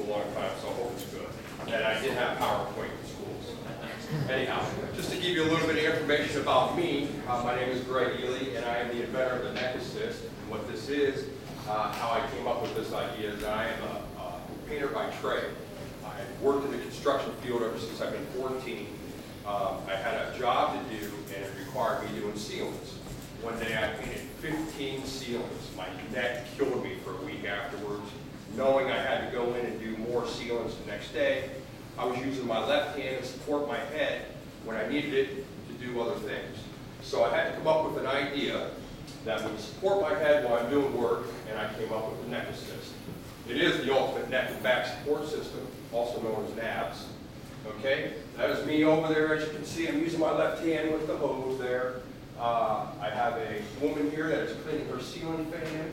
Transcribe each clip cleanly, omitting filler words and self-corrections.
a long time, so I hope it's good. And I did have PowerPoint in schools. Anyhow, just to give you a little bit of information about me, my name is Greg Ely, and I am the inventor of the neck assist. And what this is, how I came up with this idea is I am a painter by trade. I've worked in the construction field ever since I've been 14. I had a job to do, and it required me doing ceilings. One day I painted 15 ceilings. My neck killed me for a week afterwards. Knowing I had to go in and do more ceilings the next day, I was using my left hand to support my head when I needed it to do other things. So I had to come up with an idea that would support my head while I'm doing work, and I came up with the neck assist. It is the ultimate neck and back support system, also known as NABS. Okay, that is me over there. As you can see, I'm using my left hand with the hose there. I have a woman here that is cleaning her ceiling fan.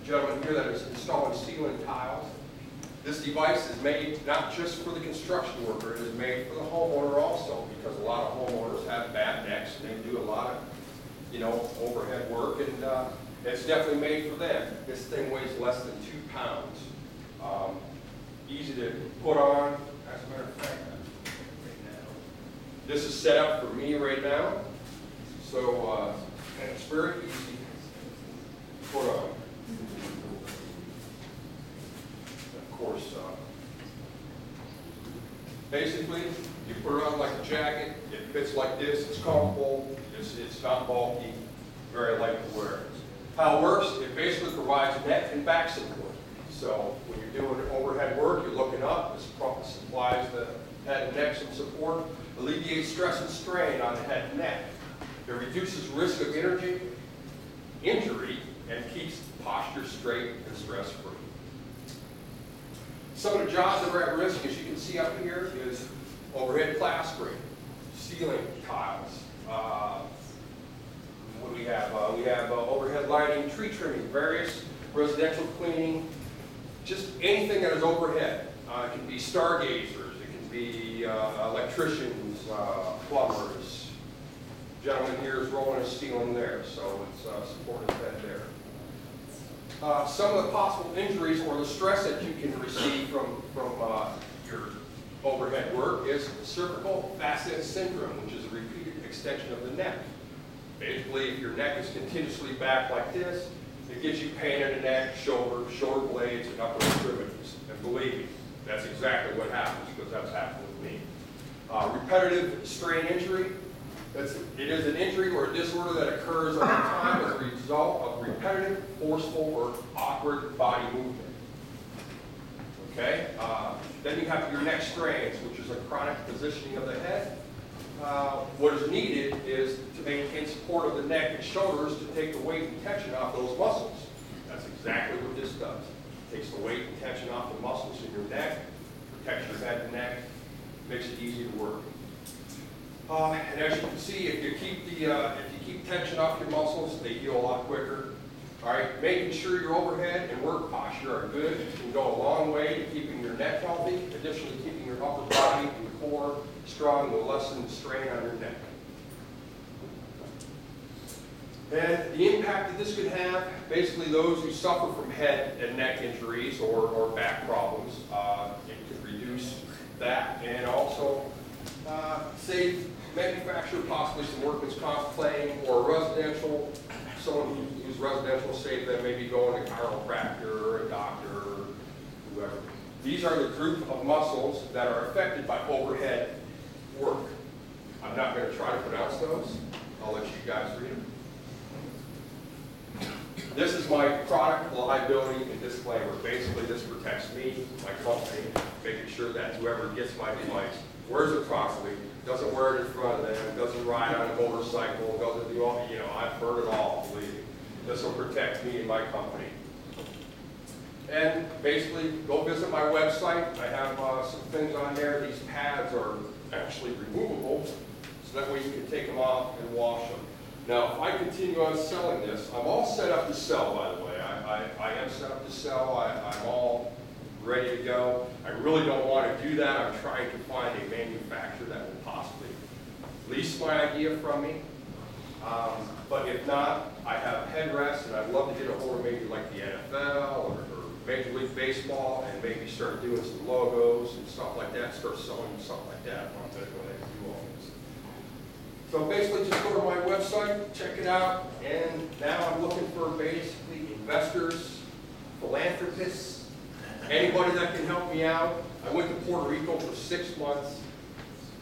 Gentleman here that is installing ceiling tiles. This device is made not just for the construction worker, it is made for the homeowner also, because a lot of homeowners have bad necks and they do a lot of, overhead work, and it's definitely made for them. This thing weighs less than 2 pounds. Easy to put on. As a matter of fact, right now, this is set up for me right now, so and it's very easy to put on. Of course, basically, you put it on like a jacket. It fits like this. It's comfortable. It's not bulky. Very light to wear. How it works? It basically provides neck and back support. So when you're doing overhead work, you're looking up. This supplies the head and neck some support. Alleviates stress and strain on the head and neck. It reduces risk of injury, and keeps posture straight and stress-free. Some of the jobs that are at risk, as you can see up here, is overhead plastering, ceiling tiles. What do we have? We have overhead lighting, tree trimming, various residential cleaning, just anything that is overhead. It can be stargazers, it can be electricians, plumbers. Gentleman here is rolling a ceiling there, so it's supporting his head there. Some of the possible injuries or the stress that you can receive from your overhead work is cervical facet syndrome, which is a repeated extension of the neck. Basically, if your neck is continuously back like this, it gives you pain in the neck, shoulder blades, and upper extremities. And believe me, that's exactly what happens, because that's happened with me. Repetitive strain injury. It is an injury or a disorder that occurs over time as a result of repetitive, forceful, or awkward body movement. Okay? Then you have your neck strains, which is a chronic positioning of the head. What is needed is to maintain support of the neck and shoulders to take the weight and tension off those muscles. That's exactly what this does. It takes the weight and tension off the muscles in your neck, protects your head and neck, makes it easy to work. And as you can see, if you keep tension off your muscles, they heal a lot quicker. All right, making sure your overhead and work posture are good can go a long way to keeping your neck healthy. Additionally, keeping your upper body and the core strong will lessen the strain on your neck. And the impact that this could have, basically those who suffer from head and neck injuries or back problems, it could reduce that, and also save manufacturer possibly some workman's comp claim, or residential, someone who's residential, save them maybe going to a chiropractor or a doctor or whoever. These are the group of muscles that are affected by overhead work. I'm not going to try to pronounce those. I'll let you guys read them. This is my product liability and disclaimer. Basically, this protects me, my company, making sure that whoever gets my device wears it properly, doesn't wear it in front of them, doesn't ride on a motorcycle, doesn't do all, I've heard it all, believe me. This will protect me and my company. And basically, go visit my website. I have some things on there. These pads are actually removable, so that way you can take them off and wash them. Now, if I continue on selling this, I'm all set up to sell, by the way. I am set up to sell. I'm all ready to go. I really don't want to do that. I'm trying to find a manufacturer that will possibly lease my idea from me. But if not, I have headrests, and I'd love to get a hold of maybe like the NFL or Major League Baseball and maybe start doing some logos and stuff like that, start selling stuff like that. I'm going to go ahead and do all this. So basically just go to my website, check it out, and now I'm looking for basically investors, philanthropists, anybody that can help me out. I went to Puerto Rico for 6 months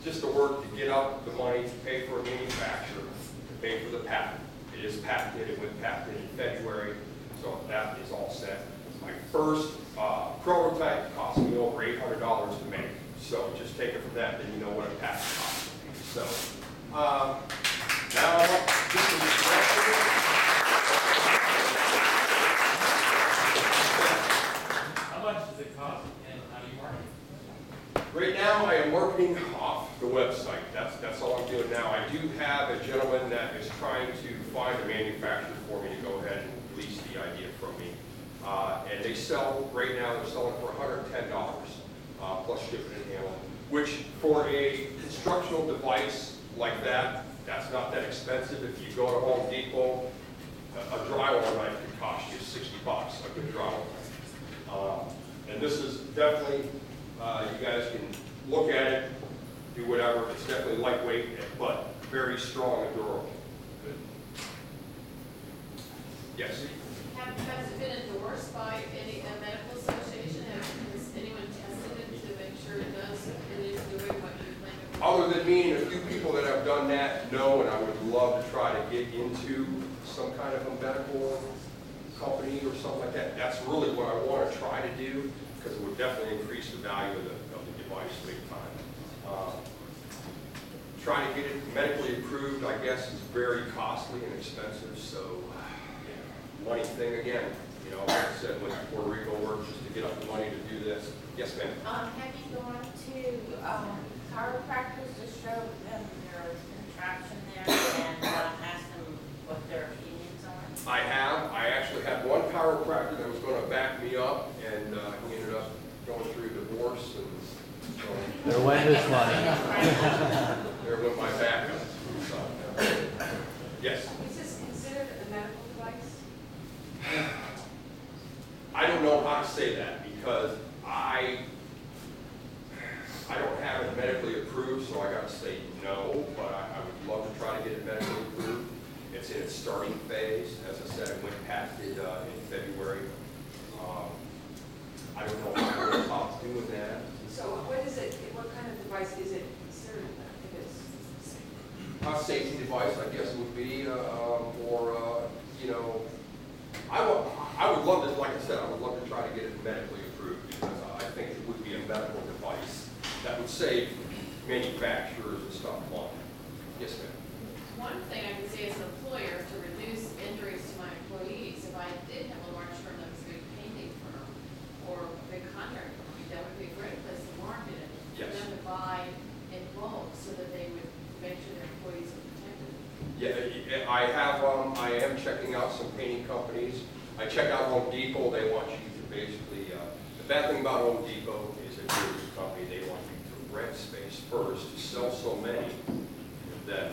just to work to get up the money to pay for a manufacturer, to pay for the patent. It is patented, it went patented in February, so that is all set. My first prototype cost me over $800 to make, so just take it from that, then you know what a patent costs. So now I'm up just to How much does it cost and how do you market? Right now, I am marketing off the website. That's all I'm doing now. I do have a gentleman that is trying to find a manufacturer for me to go ahead and lease the idea from me. And they sell, right now, they're selling for $110 plus shipping and handling, which for a constructional device like that, that's not that expensive. If you go to Home Depot, a drywall knife could cost you $60, a good drywall knife. And this is definitely, you guys can look at it, do whatever. It's definitely lightweight, but very strong and durable. Good. Yes? Has it been endorsed by any medical association? Has anyone tested it to make sure it is doing what you think it will? Other than me and a few people that have done that, no, and I would love to try to get into some kind of a medical company or something like that. That's really what I want to try to do, because it would definitely increase the value of the device big time. Trying to get it medically approved, I guess, is very costly and expensive, so money thing again. You know, like I said, with Puerto Rico work just to get up the money to do this. Yes, ma'am? Have you gone to chiropractors to show them their contraction there and ask them what their opinions are? I have. I actually had one chiropractor that was going to back me up, and he ended up going through divorce, and so There went his money. there went my backup. So, yes? Is this considered a medical device? I don't know how to say that because I don't have it medically approved, so I got to say no, but I would love to try to get it medically approved. It's in its starting phase. As I said, it went patented in February. I don't know how to do with that. So what is it, what kind of device is it considered if it's? A safety device, I guess, would be, or, you know, I would love to, like I said, I would love to try to get it medically approved because I think it would be a medical device that would save manufacturers and stuff money. Yes, ma'am. One thing I can say as an employer to reduce injuries to my employees, if I did have a large firm that was a big painting firm or a big contractor firm, that would be a great place to market it. Yes. For them to buy in bulk so that they would make sure their employees are protected. Yeah, I am checking out some painting companies. I check out Home Depot. They want you to basically, the bad thing about Home Depot is if you're a company, they want you to rent space first to sell so many, and then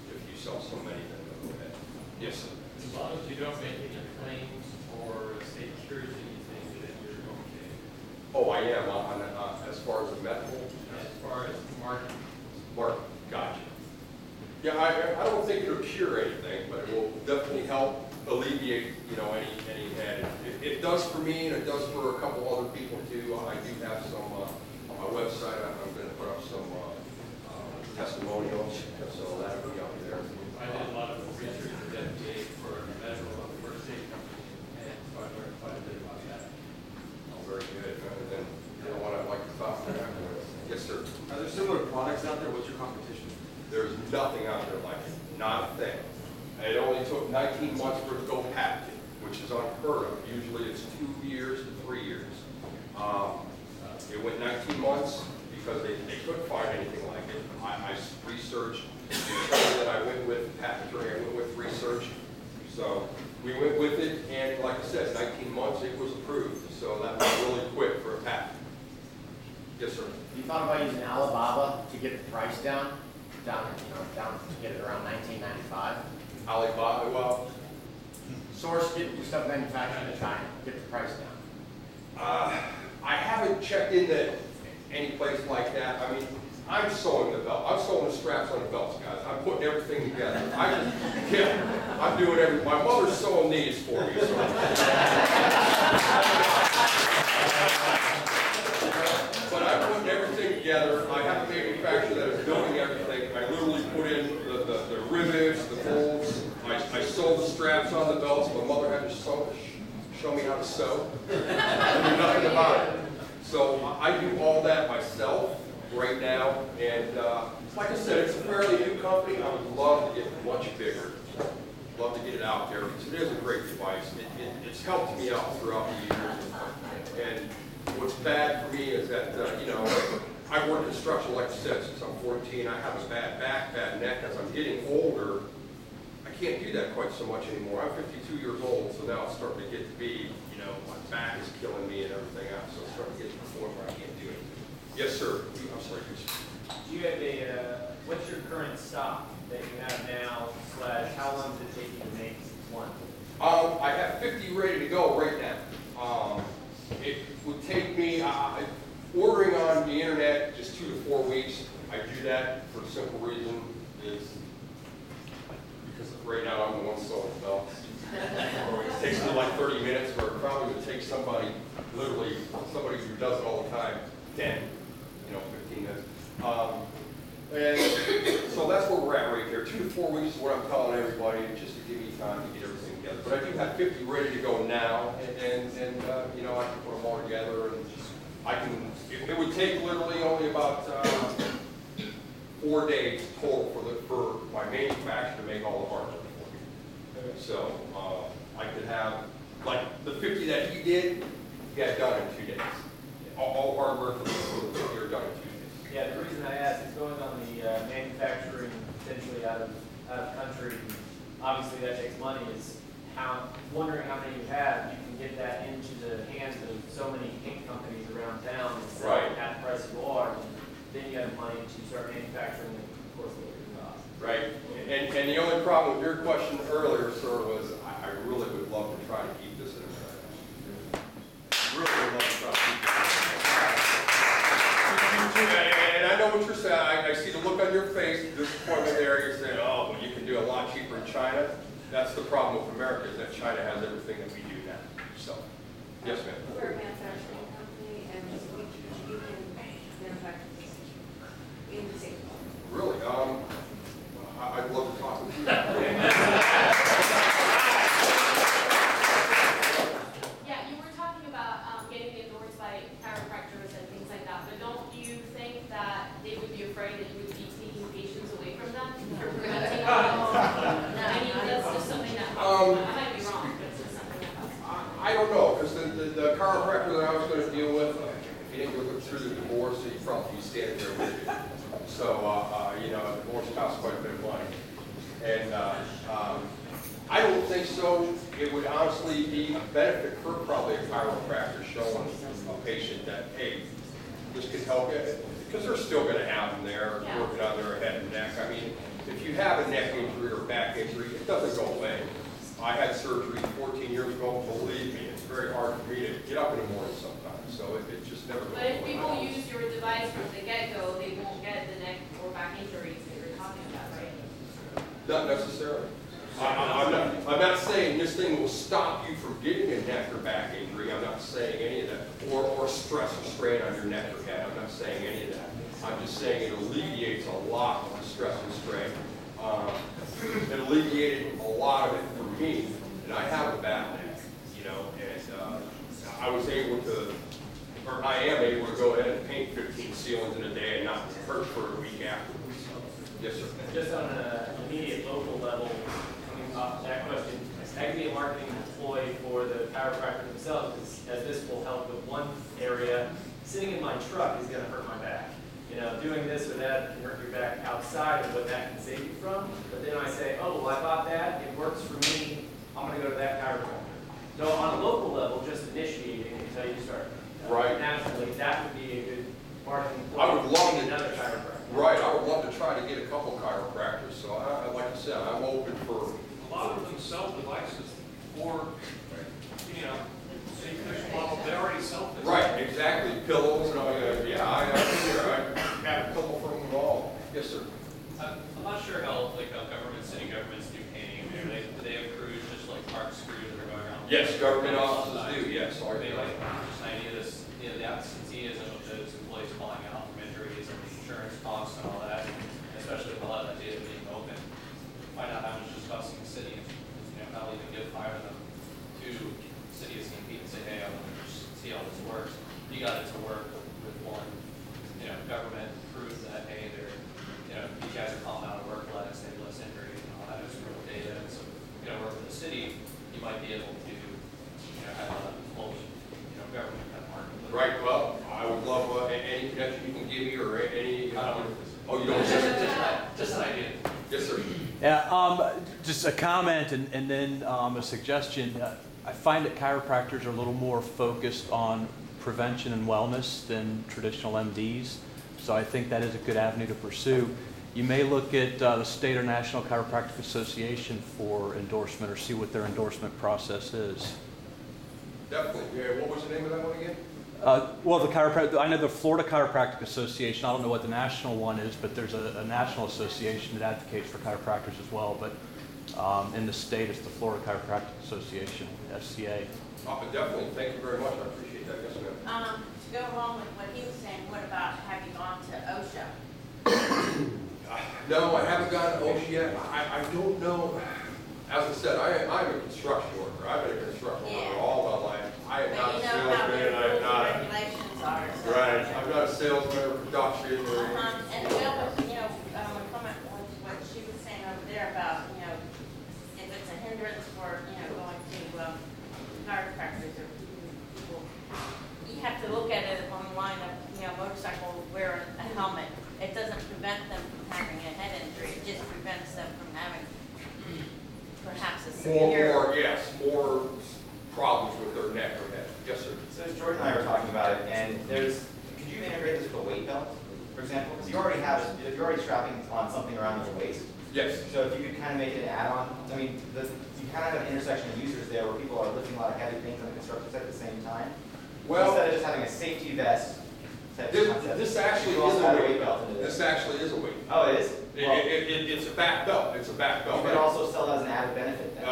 if you sell so many, then they'll go ahead. Yes, sir. As long as you don't make any claims or say cures anything, then you're okay. Oh, I am on as far as the medical. As far as marketing. Mark, gotcha. Yeah, I don't think it'll cure anything, but it will definitely help alleviate, you know, any head. It does for me, and it does for a couple other people too. I do have some on my website. I'm going to put up some testimonials, so that'll be out there. I did a lot of research with FDA for medical first aid company, and so I learned quite a bit about that. Oh, very good. And then, you know what I'd like to talk to that with. Yes, sir. Are there similar products out there? What's your competition? There's nothing out there like it. Not a thing. It only took 19 months for it to go patented, which is unheard of. Usually it's 2 years to 3 years. It went 19 months because they couldn't find anything like it. I researched the attorney that I went with, patent attorney I went with, research. So we went with it, and like I said, 19 months it was approved. So that was really quick for a patent. Yes, sir. You thought about using Alibaba to get the price down to get it around $19.95? Alibaba, well, Source, get your stuff manufactured in China, get the price down. I haven't checked into any place like that. I mean, I'm sewing the belt. I'm sewing the straps on the belts, guys. I'm putting everything together. I'm doing everything. My mother's sewing these for me. So. But I'm putting everything together. I have a manufacturer that is building everything. I literally put in the rivets, the bolts. I sew the straps on the belts. My mother had to show me how to sew. I knew nothing about it. So I do all that myself right now. And like I said, it's a fairly new company. I would love to get much bigger. Love to get it out there because it is a great device. It's helped me out throughout the years. And what's bad for me is that, you know, I worked construction, like I said, since I'm 14. I have a bad back, bad neck. As I'm getting older, I can't do that quite so much anymore. I'm 52 years old, so now it's starting to get to be, you know, my back is killing me and everything else. So it's starting to get to the point where I can't do it. Yes, sir. I'm sorry. Do you have what's your current stock that you have now, / how long does it take you to make one? I have 50 ready to go right now. It would take me, ordering on the internet, just 2 to 4 weeks. I do that for the simple reason is because right now I'm the one sewing the belts. It takes me like 30 minutes, where it probably would take somebody, literally, somebody who does it all the time, 10, 15 minutes. And so that's where we're at right there. 2 to 4 weeks is what I'm telling everybody, just to give me time to get everything together. But I do have 50 ready to go now, and you know, I can put them all together, and I can. It would take literally only about 4 days total for my manufacturer to make all the hardware for me. So I could have like the 50 that he did, get done in 2 days. All hardware for the 50 are done in 2 days. Yeah, the reason I asked is going on the manufacturing potentially out of country. Obviously, that takes money. Is wondering how many you have. You can get that into the hands of so many ink companies around town and sell it at the price you are. And then you have money to start manufacturing it, of course, lower the cost. Right. And the only problem with your question earlier, sir, was I really would love to try to keep this in America. Really would love to try to keep this in America. And I know what you're saying. I see the look on your face, the disappointment there. You're saying, oh, well, you can do a lot cheaper in China. That's the problem with America, is that China has everything that we do now. So, yes, ma'am. We're a manufacturing company, and we can manufacture this in the same. Really? I'd love to talk with you. Yeah, you were talking about getting endorsed by chiropractors and things like that, but don't you think that they would be afraid that you would be taking patients away from them? You're preventing I mean, that's just something that I might be wrong, but it's just something that happens. I don't know, because the chiropractor that I was going to deal with, he didn't go through the divorce, so he'd probably be standing there with you. So, you know, a divorce costs quite a bit of money. And I don't think so. It would honestly be a benefit for probably a chiropractor showing a patient that, hey, this could help you. Because they're still going to have them there working on their head and neck. I mean, if you have a neck injury or back injury, it doesn't go away. I had surgery 14 years ago. Believe me, it's very hard for me to get up in the morning sometimes. So it just never goes But if away. people use your device from the get-go, they won't get the neck or back injuries that you're talking about, right? Not necessarily. I'm not saying this thing will stop you from getting a neck or back injury. I'm not saying any of that. Or stress or strain on your neck or head. I'm not saying any of that. I'm just saying it alleviates a lot of the stress and strain. It alleviated a lot of it for me, and I have a bad neck, you know, and I was able to, or I am able to go ahead and paint 15 ceilings in a day and not hurt for a week afterwards. Yes, sir. Just on an immediate local level, coming off that question, I can be a marketing employee for the chiropractor themselves, as this will help with one area. Sitting in my truck is going to hurt my back. You know, doing this or that can hurt your back outside of what that can save you from. But then I say, oh, well, I bought that. It works for me. I'm going to go to that chiropractor. So on a local level, just initiating until you start. Right. Naturally, that would be a good marketing employee. I would love to. Another chiropractor. Right, I would love to try to get a couple chiropractors. So, like I said, I'm open for. A lot of them sell devices for, you know, same model. They already sell exactly, pillows and all, yeah, I have a couple from them all. Yes, sir. I'm not sure how city governments do painting. Do they have crews just like park crews that are going around? Yes, government offices do, yes. Are they like, just an idea, the absenteeism of those employees calling out from injuries and the insurance costs and all that, especially with a lot of that data being open, find out how much it's costing the city, and how we can fire them to the city of St. Pete and say, hey, I want to just see how this works. You got it to work with one, government prove that, hey, they're, you guys are calling out of work less, they have less injuries and all that, it's real data. And so, work with the city, you might be able to, have a whole, government kind of market. Right, well, I would love any connection you can give me or any, oh, you don't? Just an idea. Yes, sir. Yeah, just a comment and then a suggestion. I find that chiropractors are a little more focused on prevention and wellness than traditional MDs. So I think that is a good avenue to pursue. You may look at the State or National Chiropractic Association for endorsement or see what their endorsement process is. Definitely. Yeah, what was the name of that one again? Well, I know the Florida Chiropractic Association. I don't know what the national one is, but there's a national association that advocates for chiropractors as well. But in the state, it's the Florida Chiropractic Association, FCA. Definitely. Thank you very much. I appreciate that. Yes, ma'am. To go along with what he was saying, what about have you gone to OSHA? No, I haven't gotten OSHA yet. I don't know. As I said, I'm a construction worker. I've been a construction worker all my life. I am not a salesman, and I am not. Regulations are. So Right. I'm not a salesman or production or anything. And Bill was, a comment on what she was saying over there about, if it's a hindrance for, going to chiropractors or people, you have to look at it on the line of, motorcycle wearing a helmet. It doesn't prevent them from having a head injury. It just prevents them from having perhaps a severe. More problems with their neck or head. Yes, sir. So as George and I were talking about it, and could you integrate this with a weight belt, for example? Because you already have, if you're already strapping on something around your waist. Yes. So if you could kind of make it an add-on, you kind of have an intersection of users there where people are lifting a lot of heavy things on the construction site at the same time. Well, instead of just having a safety vest type of concept, this actually you is also a add weight belt belt. into This this. actually is a weight belt. Oh, it is? Well, It's a back belt. It's a back belt. you could also sell that as an added benefit then.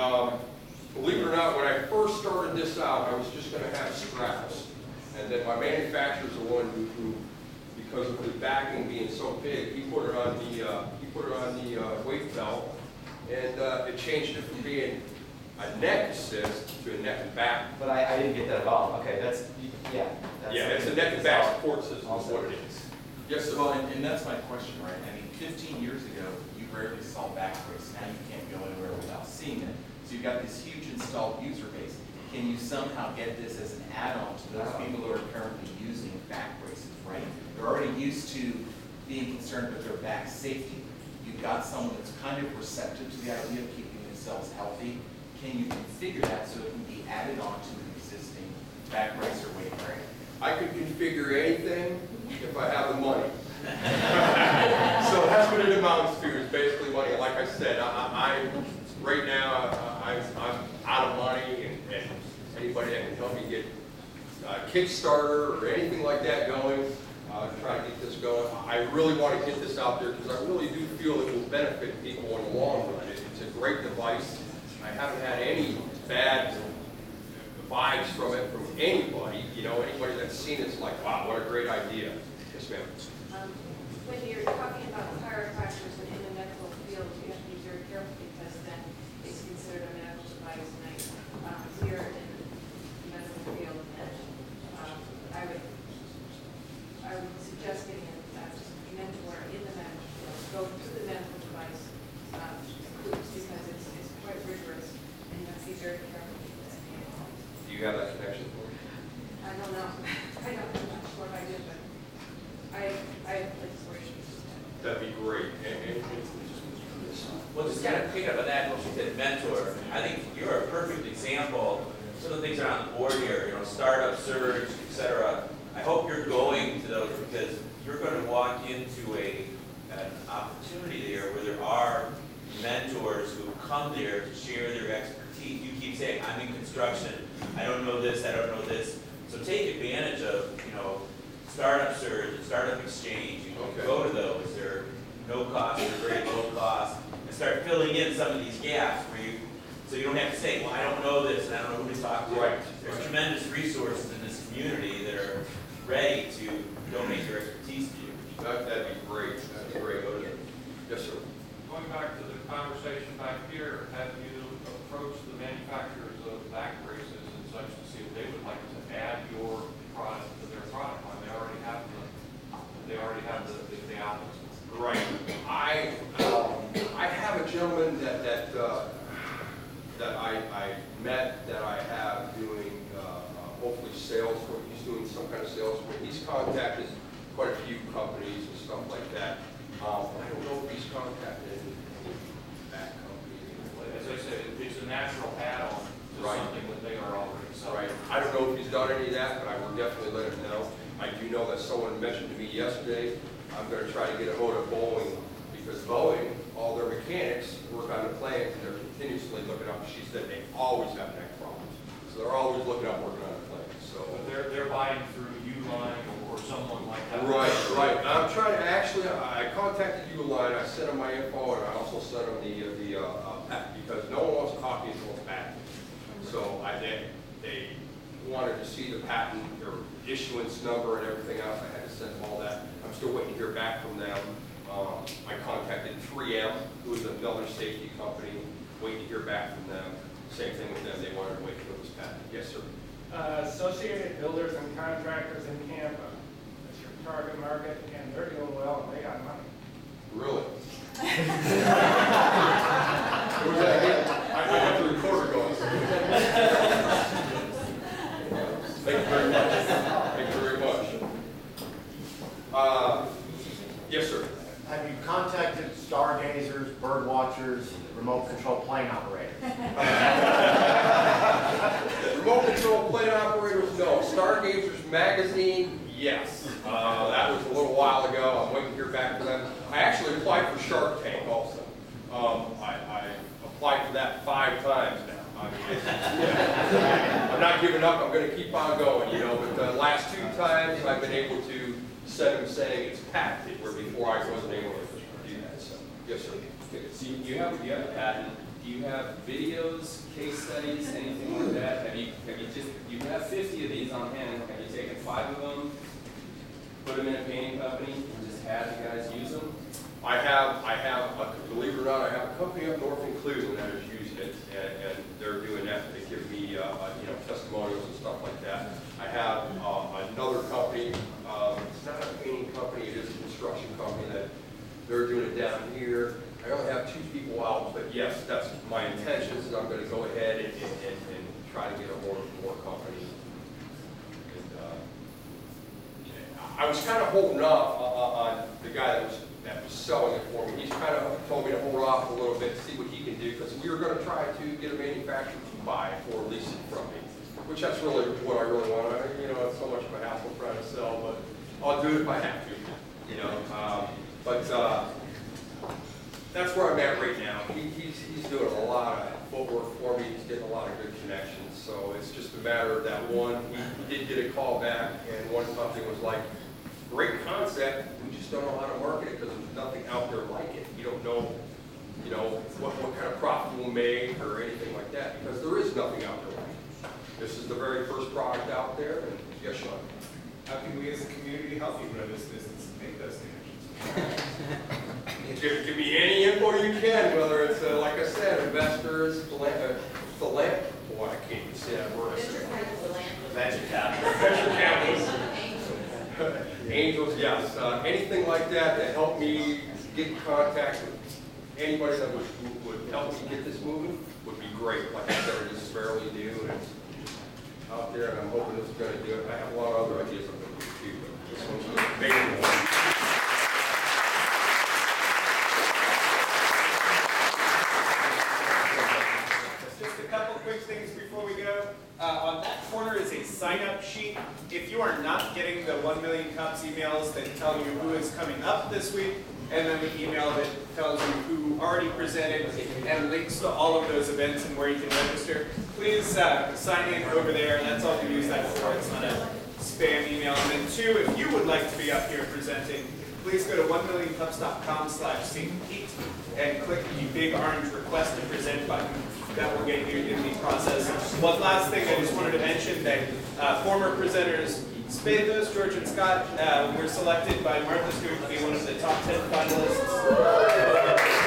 Believe it or not, when I first started this out, I was just going to have straps. And then my manufacturer's the one who, because of the backing being so big, he put it on the weight belt, and it changed it from being a neck assist to a neck and back. But I didn't get that at all. Okay, Yeah, it's a neck and back support system is what it is. Yes, sir. Well, and that's my question, right? I mean, 15 years ago, you rarely saw back brace. Now you can't go anywhere without seeing it. So you've got this huge installed user base. Can you somehow get this as an add-on to those people who are currently using back braces, right? They're already used to being concerned with their back safety. You've got someone that's kind of receptive to the idea of keeping themselves healthy. Can you configure that so it can be added on to an existing back brace or weight bearing? I could configure anything if I have the money. So that's what it amounts to, is basically money. Like I said, right now, I'm out of money, and anybody that can help me get a Kickstarter or anything like that going, try to get this going. I really want to get this out there because I really do feel it will benefit people in the long run. It's a great device. I haven't had any bad vibes from it from anybody. Anybody that's seen it's like, wow, what a great idea. Yes, ma'am. When you're talking about chiropractors and in the medical field, you have to be very careful because then it's considered a medical device. And here in the medical field, I would suggest getting a mentor in the medical field, go through the medical device groups because it's quite rigorous and you have to be very careful with that. Do you have that connection for me? I don't know. I'm not sure if I did, but I have places where she was. That'd be great. Well, just kind of pick up on that, what you said, mentor. I think you're a perfect example. Some of the things that are on the board here, startup, surge, et cetera. I hope you're going to those because you're going to walk into an opportunity there where there are mentors who come there to share their expertise. You keep saying, I'm in construction, I don't know this, I don't know this. So take advantage of, Startup Surge and Startup Exchange. You can Okay. go to those, they're no cost, they're very low cost, and start filling in some of these gaps where you, so you don't have to say, well, I don't know this, and I don't know who to talk to. Right. There's tremendous resources in this community that are ready to donate their expertise to you. That'd be great, that'd be great. Yes, sir. Going back to the conversation back here, have you approached the manufacturers of back braces and such to see if they would like to add your product to their product line? They already have the outlets. Right. I have a gentleman that I met that I have doing hopefully sales for. He's doing some kind of sales for. He's contacted quite a few companies and stuff like that. I don't know if he's contacted any back companies. As I said, it's a natural add-on to Right. something that they are already selling. Right. I don't know if he's done any of that, but I will definitely let him know. I do know that someone mentioned to me yesterday, I'm going to try to get a hold of Boeing, because Boeing, all their mechanics work on the plant, and they're continuously looking up. She said they always have neck problems. So they're always looking up working on the plant. So. But they're buying through Uline or someone like that. Right, right. I'm trying to actually, I contacted Uline, I sent them my info, and I also sent them the patent, because no one wants a copy until it's patent. So they wanted to see the patent, their issuance number and everything else. I had to send them all that. I'm still waiting to hear back from them. I contacted 3M, who is another safety company, waiting to hear back from them. Same thing with them, they wanted to wait for this patent. Yes, sir. Associated Builders and Contractors in Tampa. That's your target market, and they're doing well, and they got money. Really? Where's that again? I got the recorder going. Thank you very much. Thank you very much. Yes, sir. Have you contacted stargazers, bird watchers, remote control plane operators? Remote control plane operators, no. Stargazers magazine, yes. That was a little while ago. I'm waiting to hear back from them. I actually applied for Shark Tank also. I applied for that 5 times now. I'm not giving up. I'm going to keep on going, you know. But the last 2 times I've been able to send them saying it's patented, where before I wasn't able to do that. So, yes, sir. So you have a patent. Do you have videos, case studies, anything like that? Have you have 50 of these on hand? Have you taken 5 of them, put them in a painting company, and just had the guys use them? I have, believe it or not, I have a company up north in Cleveland that is using it, and they're doing that. They give me, you know, testimonials and stuff like that. I have another company. It's not a painting company. It is a construction company that they're doing it down here. I only have 2 people out, but yes, that's my intention. Is I'm going to go ahead and try to get a hold of more companies. And, I was kind of holding off on the guy that was selling it for me. He's kind of told me to hold off a little bit, see what he can do, because we were going to try to get a manufacturer to buy it or lease it from me, which that's really what I really want. You know, it's so much of a hassle trying to sell, but I'll do it if I have to. You know, that's where I'm at right now. He's doing a lot of footwork for me. He's getting a lot of good connections. So it's just a matter of that one. He did get a call back, and one company was like, great concept, we just don't know how to market it because there's nothing out there like it. You don't know, you know, what kind of profit we'll make or anything like that, because there is nothing out there like it. This is the very first product out there, and yes, Sean. How can we as a community help you grow this business and make those connections? Give me any info you can, whether it's, like I said, investors, boy, I can't even say that word. Venture capital. Venture capital. Angels, yes. Anything like that to help me get in contact with anybody that would help me get this moving would be great. Like I said, this is fairly new and it's out there, and I'm hoping this is going to do it. I have a lot of other ideas I'm going to do too, but this one's a big one. On that corner is a sign-up sheet. If you are not getting the 1 million cops emails that tell you who is coming up this week, and then the email that tells you who already presented and links to all of those events and where you can register, please sign in over there. That's all we use that for. It's not a spam email. email. And then two, if you would like to be up here presenting, please go to 1millioncups.com/St. and click the big orange request to present button. That will get you in the process. One last thing I just wanted to mention that former presenters Spathos, George, and Scott were selected by Martha Stewart to be one of the top 10 finalists.